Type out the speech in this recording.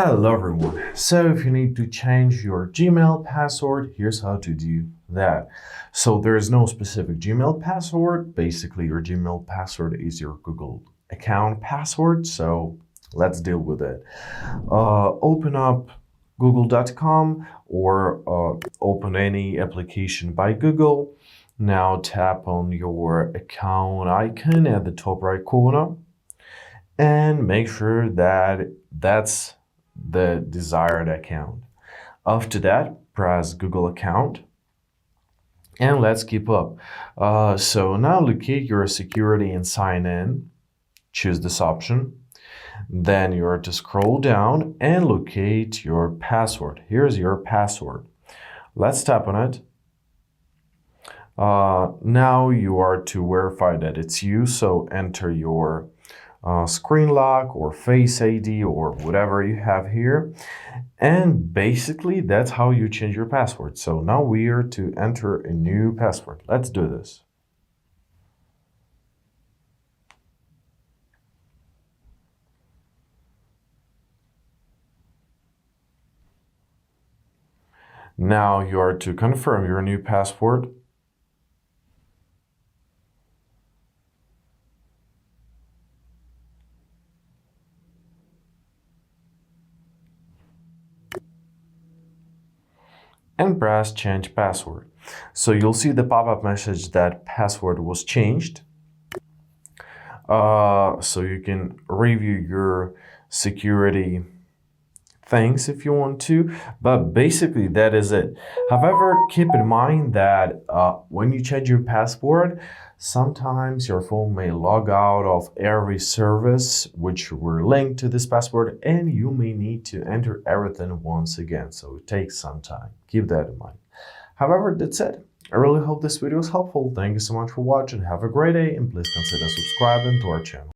Hello everyone. So if you need to change your Gmail password, here's how to do that. So there is no specific Gmail password. Basically, your Gmail password is your Google account password. So let's deal with it. Open up google.com or open any application by Google. Now tap on your account icon at the top right corner and make sure that that's the desired account. After that, press Google account and let's keep up. So now locate your security and sign in. Choose this option. Then you are to scroll down and locate your password. Here's your password. Let's tap on it. Now you are to verify that it's you. So enter your screen lock or face ID or whatever you have here. And basically that's how you change your password. So now we are to enter a new password. Let's do this. Now you are to confirm your new password. And press change password. So you'll see the pop-up message that password was changed. So you can review your security things if you want to, but basically that is it. However, keep in mind that when you change your password, sometimes your phone may log out of every service which were linked to this password, and you may need to enter everything once again. So it takes some time. Keep that in mind. However, that's it. I really hope this video was helpful. Thank you so much for watching. Have a great day, and please consider subscribing to our channel.